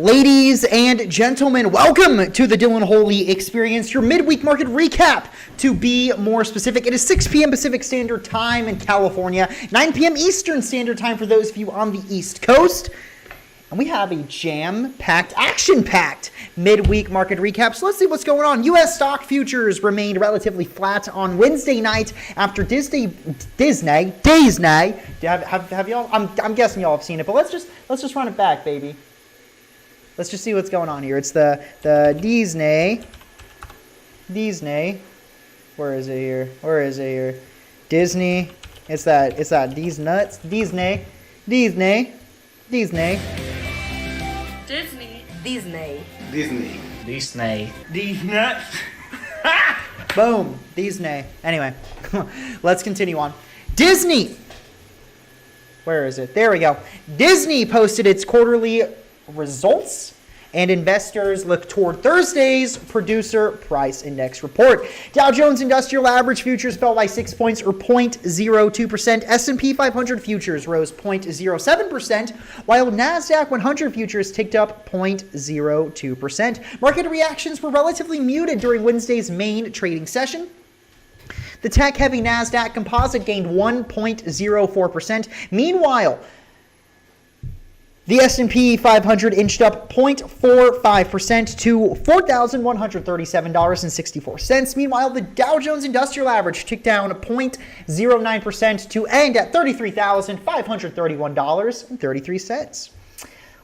Ladies and gentlemen, welcome to the Dylan Holy Experience, your midweek market recap. To be more specific, it is 6 p.m. Pacific Standard Time in California, 9 p.m. Eastern Standard Time for those of you on the East Coast. And we have a jam-packed, action-packed midweek market recap. So let's see what's going on. U.S. stock futures remained relatively flat on Wednesday night after Disney. Have y'all? I'm guessing y'all have seen it, but let's just run it back, baby. Let's just see what's going on here. It's the Disney. Where is it here? Disney. It's that these nuts. Disney. These nuts. Boom. Disney. Anyway, let's continue on. Disney. Where is it? There we go. Disney posted its quarterly results, and investors look toward Thursday's producer price index report. Dow Jones Industrial Average futures fell by 6 points or 0.02%. S&P 500 futures rose 0.07%, while NASDAQ 100 futures ticked up 0.02%. Market reactions were relatively muted during Wednesday's main trading session. The tech-heavy NASDAQ composite gained 1.04%. Meanwhile, the S&P 500 inched up 0.45% to $4,137.64. Meanwhile, the Dow Jones Industrial Average ticked down 0.09% to end at $33,531.33.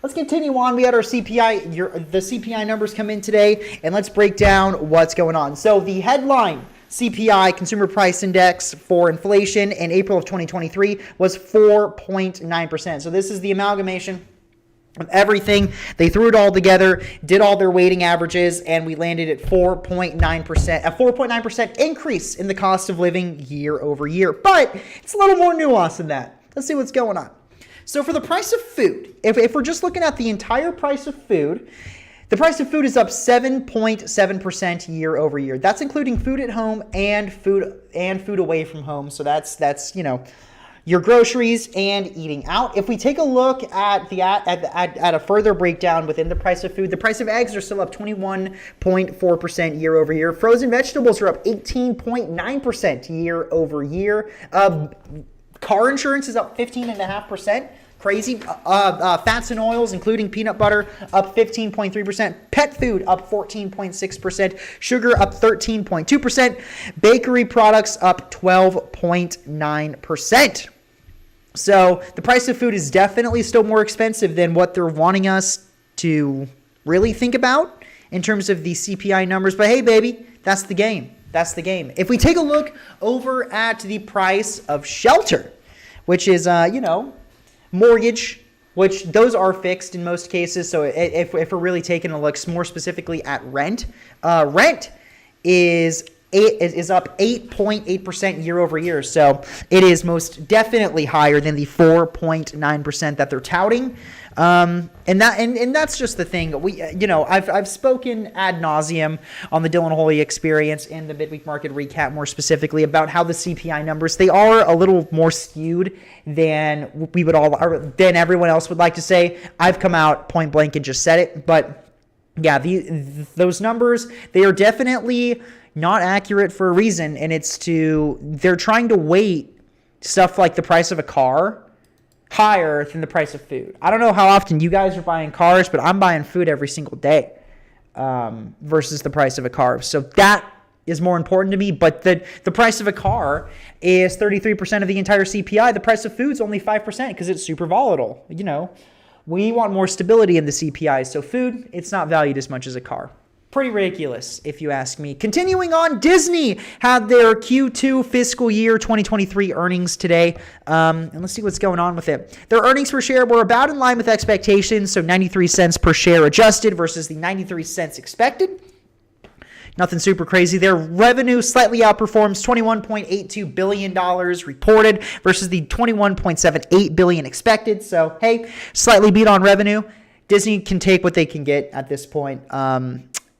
Let's continue on. We had our CPI, the CPI numbers come in today, and let's break down what's going on. So the headline CPI, Consumer Price Index for inflation in April of 2023 was 4.9%. So this is the amalgamation of everything. They threw it all together, did all their weighting averages, and we landed at 4.9%, a 4.9% increase in the cost of living year over year. But it's a little more nuanced than that. Let's see what's going on. So for the price of food, if we're just looking at the entire price of food, the price of food is up 7.7% year over year. That's including food at home and food away from home. So that's your groceries and eating out. If we take a look at a further breakdown within the price of food, the price of eggs are still up 21.4% year over year. Frozen vegetables are up 18.9% year over year. Car insurance is up 15.5%. Crazy. Fats and oils, including peanut butter, up 15.3%. Pet food up 14.6%. Sugar up 13.2%. Bakery products up 12.9%. So the price of food is definitely still more expensive than what they're wanting us to really think about in terms of the CPI numbers. But hey, baby, that's the game. That's the game. If we take a look over at the price of shelter, which is, mortgage, which those are fixed in most cases. So if we're really taking a look more specifically at rent, rent is up 8.8% year over year. So it is most definitely higher than the 4.9% that they're touting. And that's just the thing. I've spoken ad nauseum on the Dylan Holy Experience in the midweek market recap more specifically about how the CPI numbers, they are a little more skewed than than everyone else would like to say. I've come out point blank and just said it, but yeah, those numbers, they are definitely not accurate for a reason, and they're trying to weight stuff like the price of a car higher than the price of food. I don't know how often you guys are buying cars, but I'm buying food every single day versus the price of a car. So that is more important to me, but the price of a car is 33% of the entire CPI. The price of food is only 5% because it's super volatile. We want more stability in the CPI, so food, it's not valued as much as a car. Pretty ridiculous, if you ask me. Continuing on, Disney had their Q2 fiscal year 2023 earnings today. And let's see what's going on with it. Their earnings per share were about in line with expectations, so 93 cents per share adjusted versus the 93 cents expected. Nothing super crazy there. Revenue slightly outperforms $21.82 billion reported versus the $21.78 billion expected. So, hey, slightly beat on revenue. Disney can take what they can get at this point.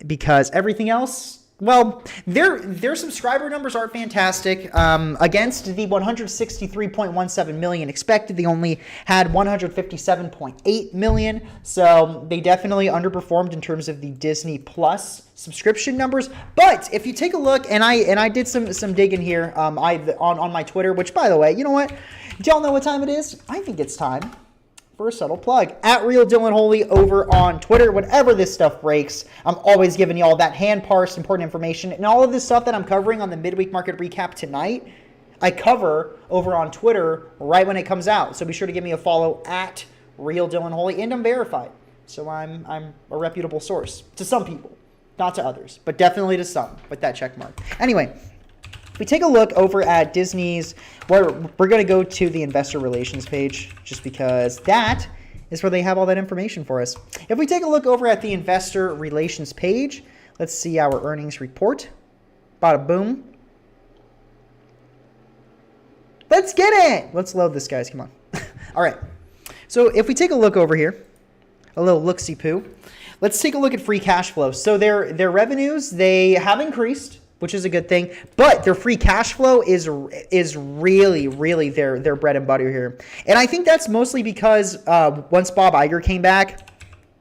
Because everything else well, their subscriber numbers aren't fantastic. Against the 163.17 million expected, they only had 157.8 million. So they definitely underperformed in terms of the Disney Plus subscription numbers. But if you take a look, and I did some digging here, on my Twitter. Which, by the way, you know what? Do y'all know what time it is? I think it's time for a subtle plug. At Real Dylan Holy over on Twitter. Whenever this stuff breaks, I'm always giving you all that hand-parsed important information. And all of this stuff that I'm covering on the midweek market recap tonight, I cover over on Twitter right when it comes out. So be sure to give me a follow at Real Dylan Holy. And I'm verified. So I'm a reputable source to some people. Not to others, but definitely to some with that check mark. Anyway, if we take a look over at Disney's, we're going to go to the investor relations page just because that is where they have all that information for us. If we take a look over at the investor relations page, let's see our earnings report. Bada boom. Let's get it. Let's load this, guys. Come on. All right. So if we take a look over here, a little look-see-poo, let's take a look at free cash flow. So their revenues, they have increased, which is a good thing, but their free cash flow is really their bread and butter here. And I think that's mostly because once Bob Iger came back,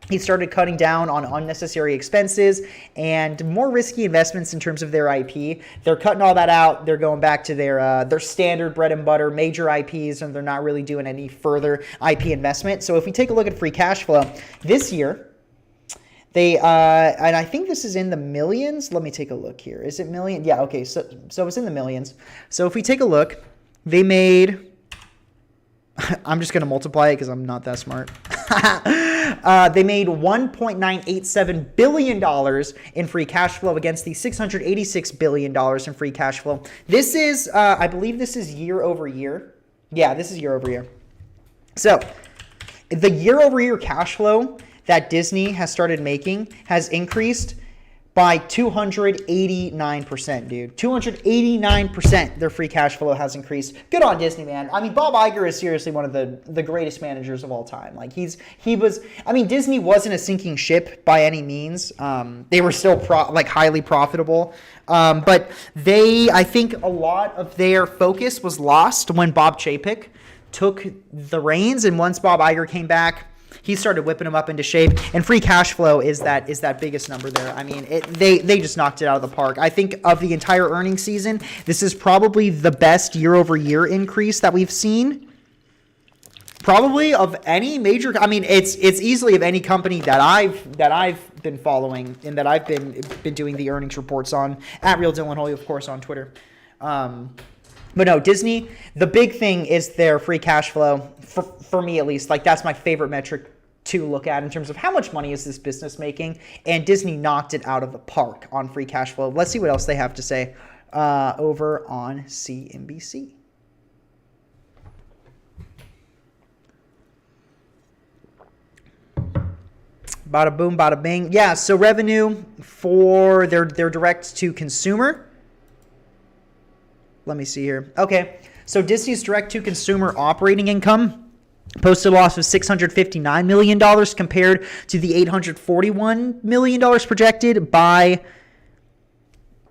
he started cutting down on unnecessary expenses and more risky investments in terms of their IP. They're cutting all that out. They're going back to their standard bread and butter, major IPs, and they're not really doing any further IP investment. So if we take a look at free cash flow this year, they, and I think this is in the millions. Let me take a look here. Is it million? Yeah, okay, so it's in the millions. So if we take a look, they made, I'm just going to multiply it because I'm not that smart. They made $1.987 billion in free cash flow against the $686 billion in free cash flow. This is, I believe this is year over year. Yeah, this is year over year. So the year over year cash flow that Disney has started making has increased by 289%, dude. 289% their free cash flow has increased. Good on Disney, man. I mean, Bob Iger is seriously one of the greatest managers of all time. Like, Disney wasn't a sinking ship by any means. They were still highly profitable. But I think a lot of their focus was lost when Bob Chapek took the reins, and once Bob Iger came back, he started whipping them up into shape, and free cash flow is that biggest number there. I mean, they just knocked it out of the park. I think of the entire earnings season, this is probably the best year-over-year increase that we've seen. Probably of any major. I mean, it's easily of any company that I've been following and that I've been doing the earnings reports on at Real Dylan Holy, of course, on Twitter. But no, Disney, the big thing is their free cash flow, for me at least. Like, that's my favorite metric to look at in terms of how much money is this business making. And Disney knocked it out of the park on free cash flow. Let's see what else they have to say over on CNBC. Bada boom, bada bing. Yeah, so revenue for their direct to consumer. Let me see here. Okay, so Disney's direct-to-consumer operating income posted a loss of $659 million compared to the $841 million projected by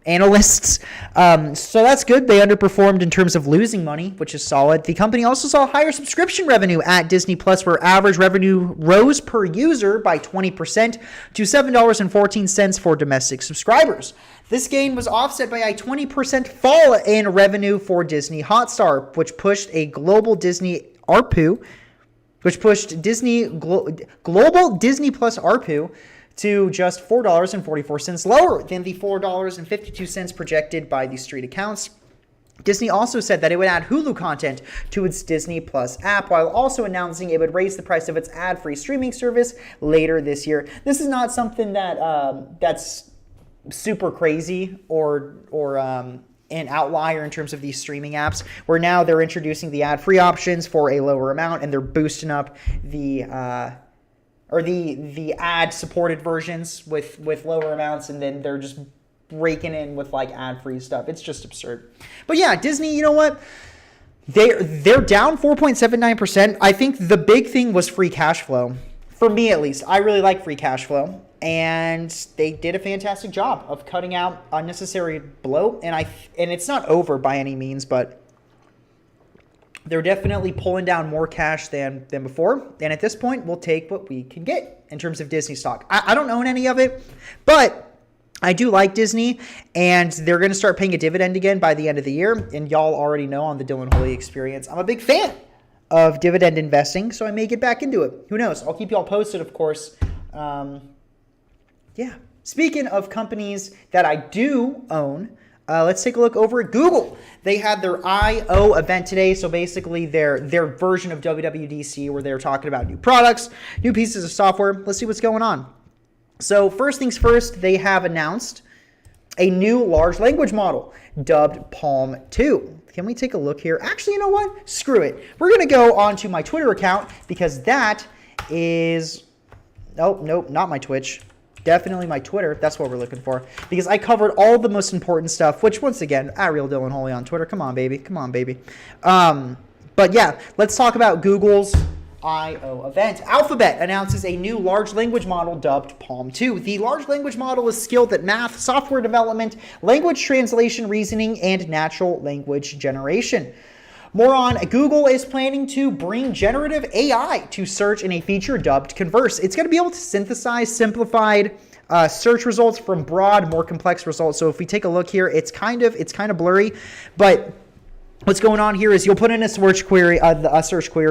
analysts. So that's good. They underperformed in terms of losing money, which is solid. The company also saw higher subscription revenue at Disney Plus, where average revenue rose per user by 20% to $7.14 for domestic subscribers. This gain was offset by a 20% fall in revenue for Disney Hotstar, which pushed a global Disney ARPU, global Disney Plus ARPU to just $4.44 lower than the $4.52 projected by the Street accounts. Disney also said that it would add Hulu content to its Disney Plus app, while also announcing it would raise the price of its ad-free streaming service later this year. This is not something that's super crazy or an outlier in terms of these streaming apps, where now they're introducing the ad-free options for a lower amount, and they're boosting up the ad-supported versions with lower amounts, and then they're just raking in with like ad-free stuff. It's just absurd. But yeah, Disney, you know what? They're down 4.79%. I think the big thing was free cash flow. For me, at least, I really like free cash flow. and they did a fantastic job of cutting out unnecessary bloat. And it's not over by any means, but they're definitely pulling down more cash than before. And at this point, we'll take what we can get in terms of Disney stock. I don't own any of it, but I do like Disney, and they're going to start paying a dividend again by the end of the year. And y'all already know on the Dylan Holy Experience, I'm a big fan of dividend investing, so I may get back into it. Who knows? I'll keep y'all posted, of course. Yeah. Speaking of companies that I do own, let's take a look over at Google. They had their I/O event today, so basically their version of WWDC where they're talking about new products, new pieces of software. Let's see what's going on. So first things first, they have announced a new large language model dubbed PaLM 2. Can we take a look here? Actually, you know what? Screw it. We're going to go onto my Twitter account because that is... Oh, nope, not my Twitch. Definitely my Twitter. That's what we're looking for. Because I covered all the most important stuff, which once again, @Real Dylan Holy on Twitter. Come on, baby. Come on, baby. But yeah, let's talk about Google's I/O event. Alphabet announces a new large language model dubbed PaLM 2. The large language model is skilled at math, software development, language translation, reasoning, and natural language generation. More on, Google is planning to bring generative AI to search in a feature dubbed Converse. It's going to be able to synthesize simplified search results from broad, more complex results. So if we take a look here, it's kind of blurry, but what's going on here is you'll put in a search query,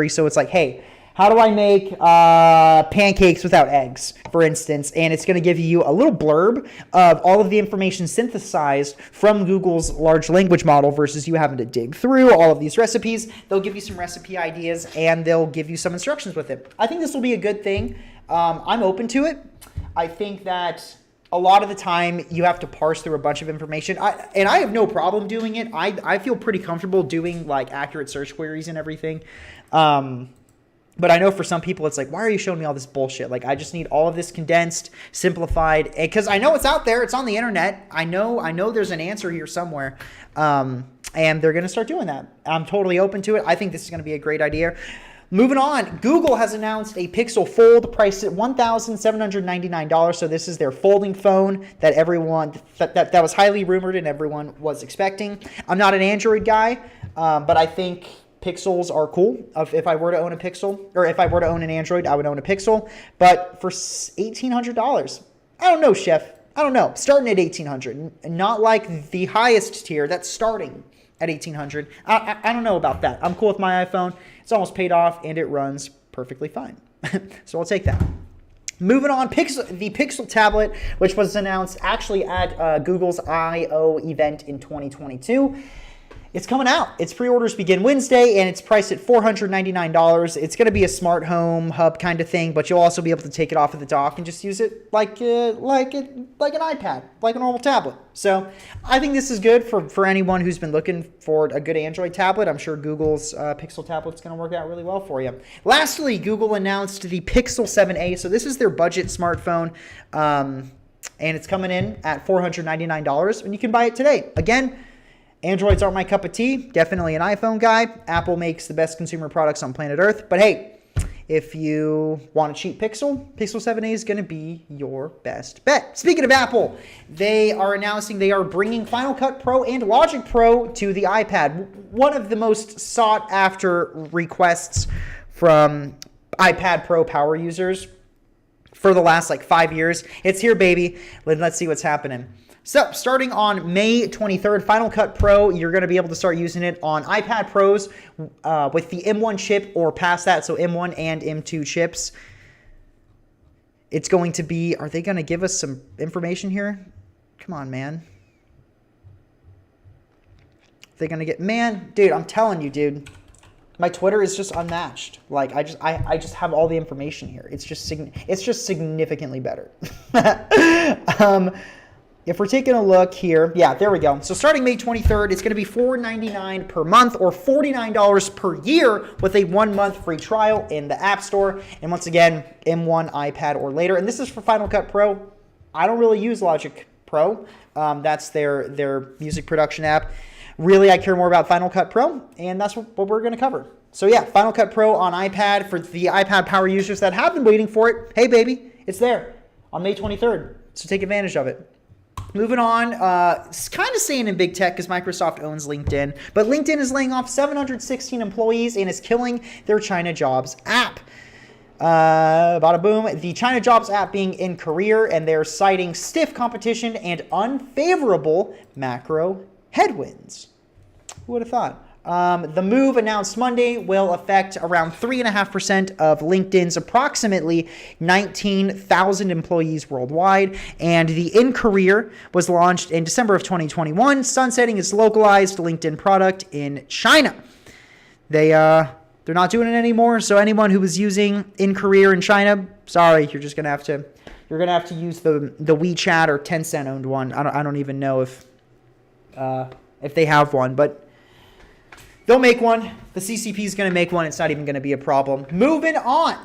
So it's like, hey, how do I make pancakes without eggs, for instance? And it's going to give you a little blurb of all of the information synthesized from Google's large language model versus you having to dig through all of these recipes. They'll give you some recipe ideas and they'll give you some instructions with it. I think this will be a good thing. I'm open to it. I think that a lot of the time you have to parse through a bunch of information. I have no problem doing it. I feel pretty comfortable doing like accurate search queries and everything. But I know for some people, it's like, why are you showing me all this bullshit? Like, I just need all of this condensed, simplified, because I know it's out there. It's on the internet. I know there's an answer here somewhere. And they're going to start doing that. I'm totally open to it. I think this is going to be a great idea. Moving on, Google has announced a Pixel Fold priced at $1,799. So this is their folding phone that everyone, that was highly rumored and everyone was expecting. I'm not an Android guy, but I think Pixels are cool. If I were to own a Pixel, or if I were to own an Android, I would own a Pixel. But for $1,800, I don't know, Chef. I don't know. Starting at $1,800, not like the highest tier that's starting at $1,800. I don't know about that. I'm cool with my iPhone. It's almost paid off and it runs perfectly fine. So I'll take that. Moving on, the Pixel tablet, which was announced actually at Google's I/O event in 2022. It's coming out. Its pre-orders begin Wednesday, and it's priced at $499. It's going to be a smart home hub kind of thing, but you'll also be able to take it off of the dock and just use it like an iPad, like a normal tablet. So I think this is good for anyone who's been looking for a good Android tablet. I'm sure Google's Pixel tablet is going to work out really well for you. Lastly, Google announced the Pixel 7a. So this is their budget smartphone, and it's coming in at $499, and you can buy it today. Again, Androids aren't my cup of tea. Definitely an iPhone guy. Apple makes the best consumer products on planet Earth. But hey, if you want a cheap Pixel 7a is going to be your best bet. Speaking of Apple, they are announcing they are bringing Final Cut Pro and Logic Pro to the iPad. One of the most sought after requests from iPad Pro power users for the last 5 years. It's here, baby. Let's see what's happening. So, starting on May 23rd, Final Cut Pro, you're going to be able to start using it on iPad Pros with the M1 chip or past that, so M1 and M2 chips. It's going to be, are they going to give us some information here? Come on, man. They're going to get, man, dude, I'm telling you, dude. My Twitter is just unmatched. Like, I just have all the information here. It's just significantly better. If we're taking a look here, yeah, there we go. So starting May 23rd, it's going to be $499 per month or $49 per year with a 1-month free trial in the App Store. And once again, M1, iPad, or later. And this is for Final Cut Pro. I don't really use Logic Pro. That's their music production app. Really, I care more about Final Cut Pro, and that's what we're going to cover. So yeah, Final Cut Pro on iPad for the iPad power users that have been waiting for it. Hey, baby, it's there. on May 23rd. So take advantage of it. Moving on, it's kind of staying in big tech because Microsoft owns LinkedIn, but LinkedIn is laying off 716 employees and is killing their China Jobs app. Bada boom. The China Jobs app being in career, and they're citing stiff competition and unfavorable macro headwinds. Who would have thought? The move announced Monday will affect around 3.5% of LinkedIn's approximately 19,000 employees worldwide. And the In Career was launched in December of 2021, sunsetting its localized LinkedIn product in China. They're not doing it anymore. So anyone who was using In Career in China, sorry, you're gonna have to use the WeChat or Tencent owned one. I don't even know if they have one, but they'll make one. The CCP is going to make one. It's not even going to be a problem. Moving on.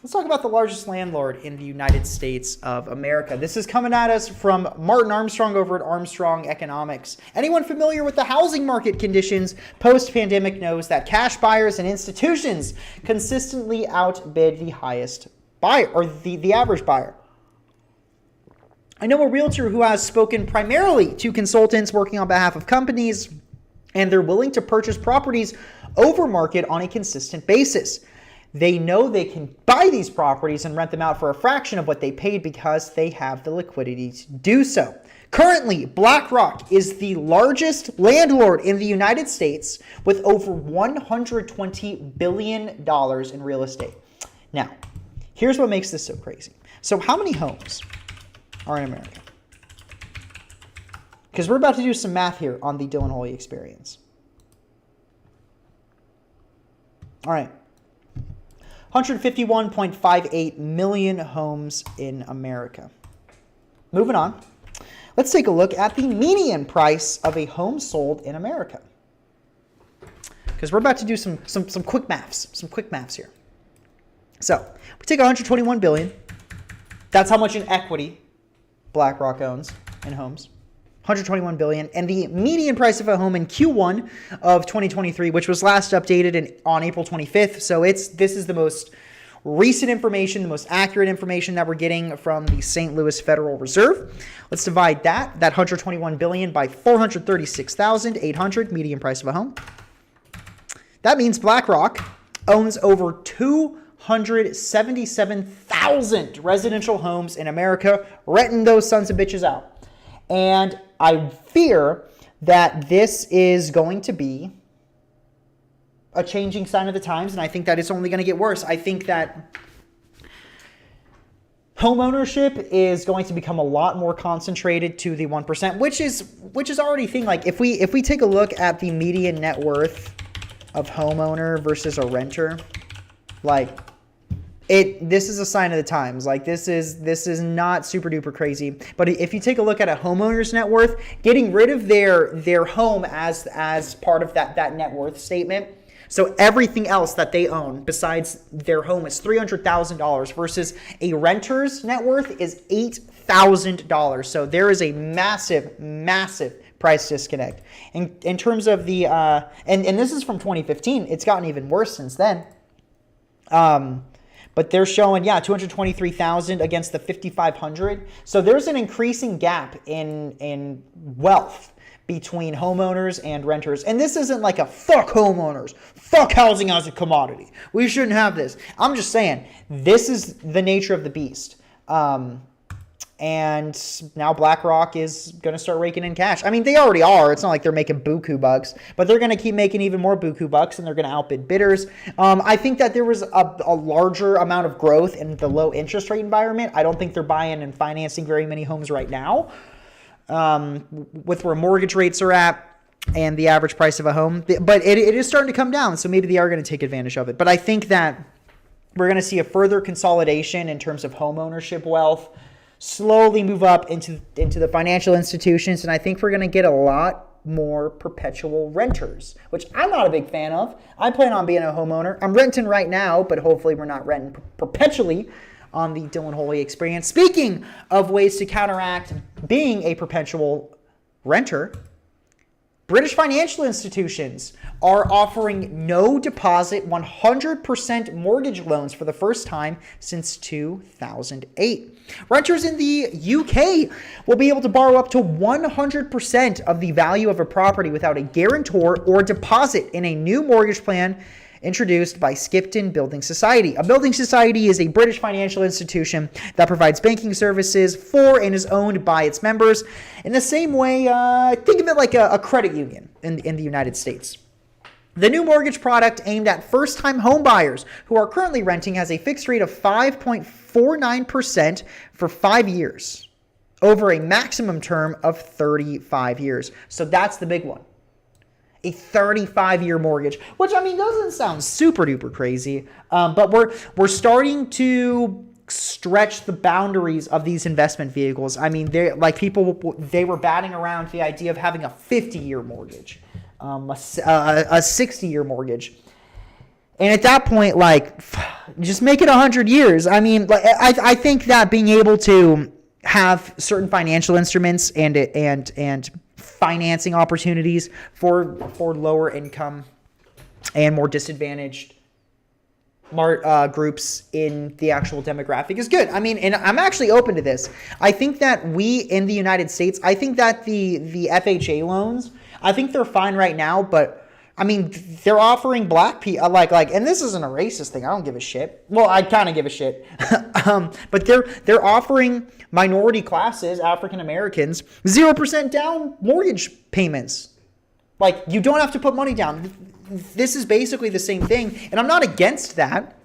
Let's talk about the largest landlord in the United States of America. This is coming at us from Martin Armstrong over at Armstrong Economics. Anyone familiar with the housing market conditions post-pandemic knows that cash buyers and institutions consistently outbid the highest buyer, or the average buyer. I know a realtor who has spoken primarily to consultants working on behalf of companies, and they're willing to purchase properties over market on a consistent basis. They know they can buy these properties and rent them out for a fraction of what they paid because they have the liquidity to do so. Currently, BlackRock is the largest landlord in the United States with over $120 billion in real estate. Now, here's what makes this so crazy. So how many homes are in America? Because we're about to do some math here on the Dylan Holy Experience. All right. 151.58 million homes in America. Moving on. Let's take a look at the median price of a home sold in America. Because we're about to do some quick maths. Some quick maths here. So, we take 121 billion. That's how much in equity BlackRock owns in homes. 121 billion, and the median price of a home in Q1 of 2023, which was last updated on April 25th. So this is the most recent information, the most accurate information that we're getting from the St. Louis Federal Reserve. Let's divide that 121 billion by 436,800 median price of a home. That means BlackRock owns over 277,000 residential homes in America, renting those sons of bitches out. And I fear that this is going to be a changing sign of the times, and I think that it's only going to get worse. I think that home ownership is going to become a lot more concentrated to the 1%, which is already a thing. Like if we take a look at the median net worth of homeowner versus a renter, like this is a sign of the times. Like this is not super duper crazy. But if you take a look at a homeowner's net worth, getting rid of their home as part of that net worth statement. So everything else that they own besides their home is $300,000 versus a renter's net worth is $8,000. So there is a massive price disconnect. In terms of the and this is from 2015. It's gotten even worse since then. But they're showing, 223,000 against the 5,500. So there's an increasing gap in wealth between homeowners and renters. And this isn't like a fuck homeowners, fuck housing as a commodity. We shouldn't have this. I'm just saying, this is the nature of the beast. And now BlackRock is going to start raking in cash. I mean, they already are. It's not like they're making buku bucks, but they're going to keep making even more buku bucks, and they're going to outbid bidders. I think that there was a larger amount of growth in the low interest rate environment. I don't think they're buying and financing very many homes right now. With where mortgage rates are at and the average price of a home. But it is starting to come down, so maybe they are going to take advantage of it. But I think that we're going to see a further consolidation in terms of home ownership wealth, slowly move up into the financial institutions, and I think we're going to get a lot more perpetual renters, which I'm not a big fan of. I plan on being a homeowner. I'm renting right now, but hopefully we're not renting perpetually on the Dylan Holy Experience. Speaking of ways to counteract being a perpetual renter, British financial institutions are offering no deposit 100% mortgage loans for the first time since 2008. Renters in the UK will be able to borrow up to 100% of the value of a property without a guarantor or deposit in a new mortgage plan introduced by Skipton Building Society. A building society is a British financial institution that provides banking services for and is owned by its members. In the same way, think of it like a credit union in the United States. The new mortgage product aimed at first-time home buyers who are currently renting has a fixed rate of 5.49% for 5 years over a maximum term of 35 years. So that's the big one. A 35-year mortgage, which I mean doesn't sound super duper crazy, but we're starting to stretch the boundaries of these investment vehicles. I mean, they were batting around the idea of having a 50-year mortgage, a 60-year mortgage, and at that point, like, just make it 100 years. I mean, like, I think that being able to have certain financial instruments and financing opportunities for lower income and more disadvantaged groups in the actual demographic is good. I mean, and I'm actually open to this. I think that we in the United States, I think that the FHA loans, I think they're fine right now, but I mean, they're offering black people like, and this isn't a racist thing. I don't give a shit. Well, I kind of give a shit, but they're offering minority classes, African Americans, 0% down mortgage payments. Like, you don't have to put money down. This is basically the same thing, and I'm not against that.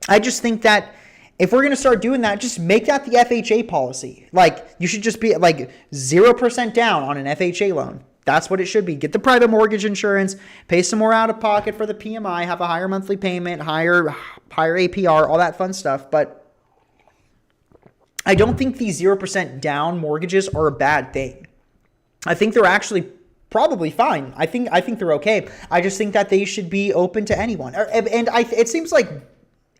I just think that if we're going to start doing that, just make that the FHA policy. Like, you should just be like 0% down on an FHA loan. That's what it should be. Get the private mortgage insurance, pay some more out of pocket for the PMI, have a higher monthly payment, higher APR, all that fun stuff. But I don't think these 0% down mortgages are a bad thing. I think they're actually probably fine. I think they're okay. I just think that they should be open to anyone. And it seems like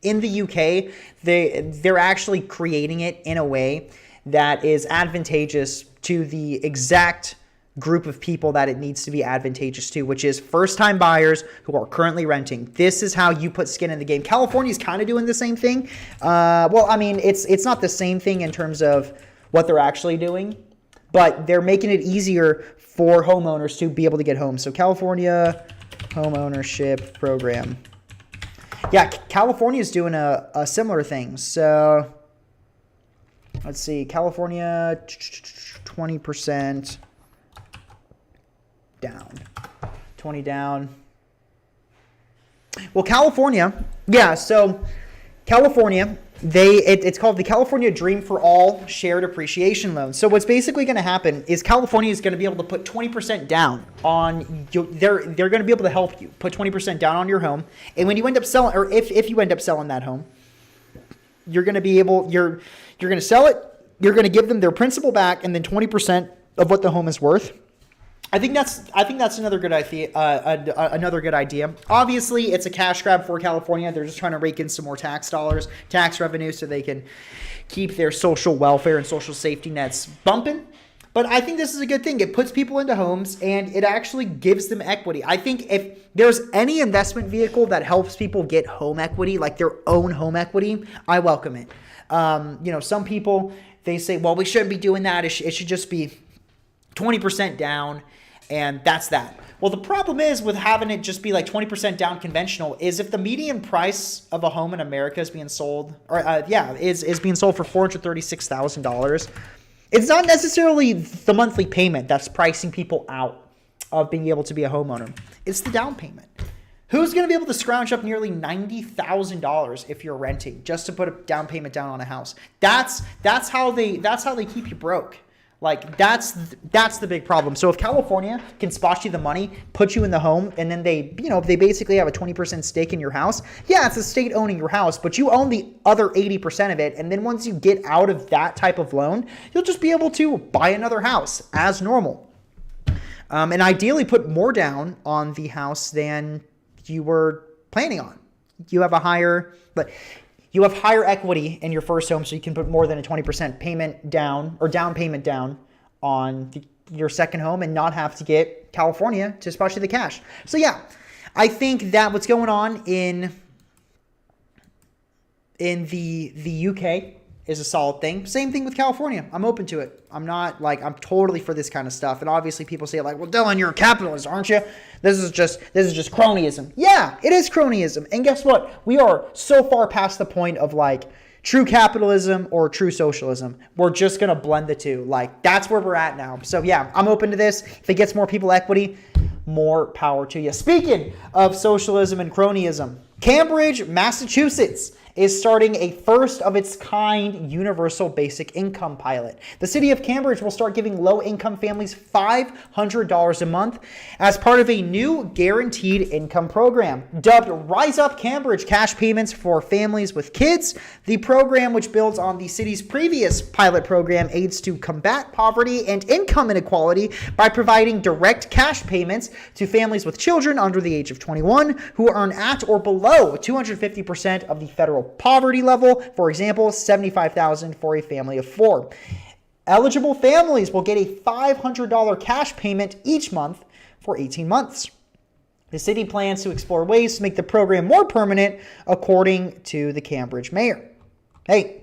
in the UK, they're actually creating it in a way that is advantageous to the exact group of people that it needs to be advantageous to, which is first-time buyers who are currently renting. This is how you put skin in the game. California is kind of doing the same thing. Well, I mean, it's not the same thing in terms of what they're actually doing, but they're making it easier for homeowners to be able to get homes. So California Home Ownership Program. Yeah, California is doing a similar thing. So let's see, California, 20%. Down, 20 down. Well, California, yeah, so California, it's called the California Dream for All Shared Appreciation Loan. So what's basically going to happen is California is going to be able to put 20% down on they're going to be able to help you put 20% down on your home. And when you end up selling, or if you end up selling that home, you're going to be able, you're going to sell it, you're going to give them their principal back, and then 20% of what the home is worth. I think that's another good idea. Another good idea. Obviously, it's a cash grab for California. They're just trying to rake in some more tax dollars, tax revenue, so they can keep their social welfare and social safety nets bumping. But I think this is a good thing. It puts people into homes, and it actually gives them equity. I think if there's any investment vehicle that helps people get home equity, like their own home equity, I welcome it. Some people, they say, well, we shouldn't be doing that. It should just be 20% down. And that's that. Well, the problem is with having it just be like 20% down conventional is if the median price of a home in America is being sold, is being sold for $436,000. It's not necessarily the monthly payment that's pricing people out of being able to be a homeowner. It's the down payment. Who's going to be able to scrounge up nearly $90,000 if you're renting just to put a down payment down on a house? That's how they keep you broke. Like, that's the big problem. So if California can spot you the money, put you in the home, and then they basically have a 20% stake in your house. Yeah, it's the state owning your house, but you own the other 80% of it. And then once you get out of that type of loan, you'll just be able to buy another house as normal. And ideally put more down on the house than you were planning on. You have higher equity in your first home, so you can put more than a 20% payment down or down payment down on your second home and not have to get California, to especially the cash. So yeah, I think that what's going on in the UK is a solid thing. Same thing with California. I'm open to it. I'm I'm totally for this kind of stuff. And obviously people say like, well, Dylan, you're a capitalist, aren't you? This is just cronyism. Yeah, it is cronyism. And guess what? We are so far past the point of like true capitalism or true socialism. We're just going to blend the two. Like that's where we're at now. So yeah, I'm open to this. If it gets more people equity, more power to you. Speaking of socialism and cronyism, Cambridge, Massachusetts is starting a first-of-its-kind universal basic income pilot. The city of Cambridge will start giving low-income families $500 a month as part of a new guaranteed income program. Dubbed Rise Up Cambridge Cash Payments for Families with Kids, the program, which builds on the city's previous pilot program, aids to combat poverty and income inequality by providing direct cash payments to families with children under the age of 21 who earn at or below 250% of the federal poverty level. For example, $75,000 for a family of 4. Eligible families will get a $500 cash payment each month for 18 months. The city plans to explore ways to make the program more permanent, according to the Cambridge mayor. Hey,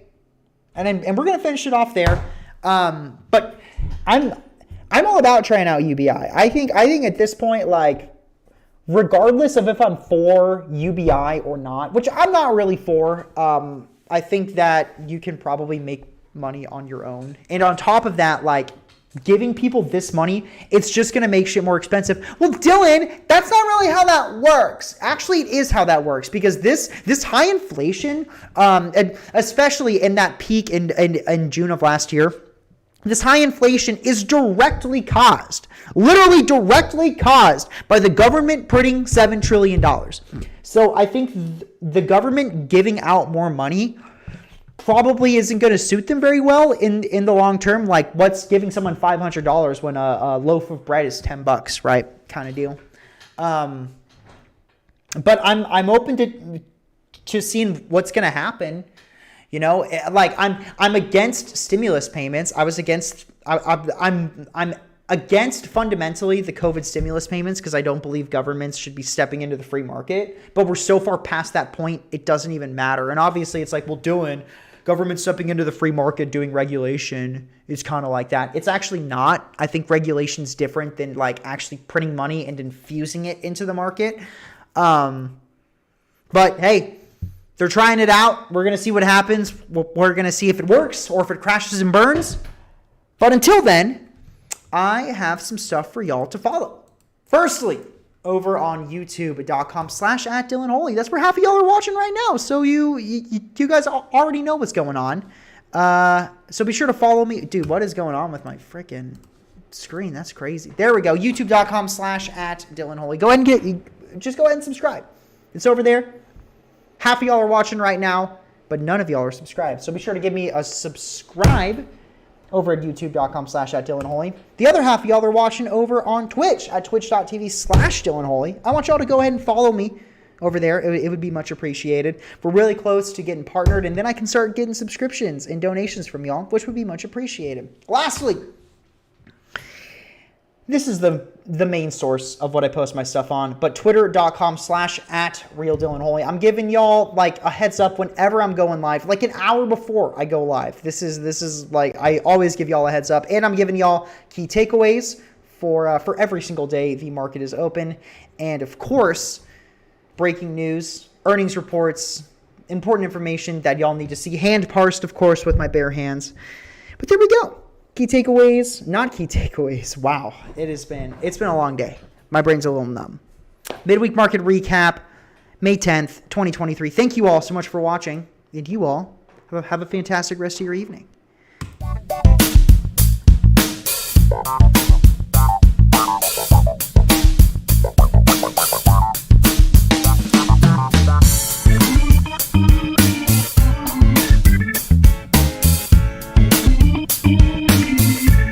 and we're going to finish it off there. But I'm all about trying out UBI. I think at this point, like, regardless of if I'm for UBI or not, which I'm not really for, I think that you can probably make money on your own. And on top of that, like, giving people this money, it's just going to make shit more expensive. Well, Dylan, that's not really how that works. Actually, it is how that works, because this high inflation, and especially in that peak in June of last year, this high inflation is literally directly caused by the government printing $7 trillion. So I think the government giving out more money probably isn't going to suit them very well in the long term. Like, what's giving someone $500 when a loaf of bread is $10, right? Kind of deal. But I'm open to seeing what's going to happen. You know, like I'm against stimulus payments. I'm against fundamentally the COVID stimulus payments because I don't believe governments should be stepping into the free market. But we're so far past that point, it doesn't even matter. And obviously, it's like, well, government stepping into the free market, doing regulation is kind of like that. It's actually not. I think regulation's different than like actually printing money and infusing it into the market. But hey, they're trying it out. We're going to see what happens. We're going to see if it works or if it crashes and burns. But until then, I have some stuff for y'all to follow. Firstly, over on youtube.com/@DylanHoley. That's where half of y'all are watching right now. So you guys already know what's going on. So be sure to follow me. Dude, what is going on with my freaking screen? That's crazy. There we go. youtube.com/@DylanHoley. Go ahead and go ahead and subscribe. It's over there. Half of y'all are watching right now, but none of y'all are subscribed. So be sure to give me a subscribe over at youtube.com/@DylanHoley. The other half of y'all are watching over on Twitch at twitch.tv/DylanHoley. I want y'all to go ahead and follow me over there. It would be much appreciated. We're really close to getting partnered, and then I can start getting subscriptions and donations from y'all, which would be much appreciated. Lastly, this is the main source of what I post my stuff on, but twitter.com/@RealDylanHoley. I'm giving y'all like a heads up whenever I'm going live, like an hour before I go live. This is like, I always give y'all a heads up, and I'm giving y'all key takeaways for every single day the market is open. And of course, breaking news, earnings reports, important information that y'all need to see, hand parsed, of course, with my bare hands. But there we go. Key takeaways, not key takeaways. Wow, it's been a long day. My brain's a little numb. Midweek market recap, May 10th, 2023. Thank you all so much for watching, and you all have a fantastic rest of your evening.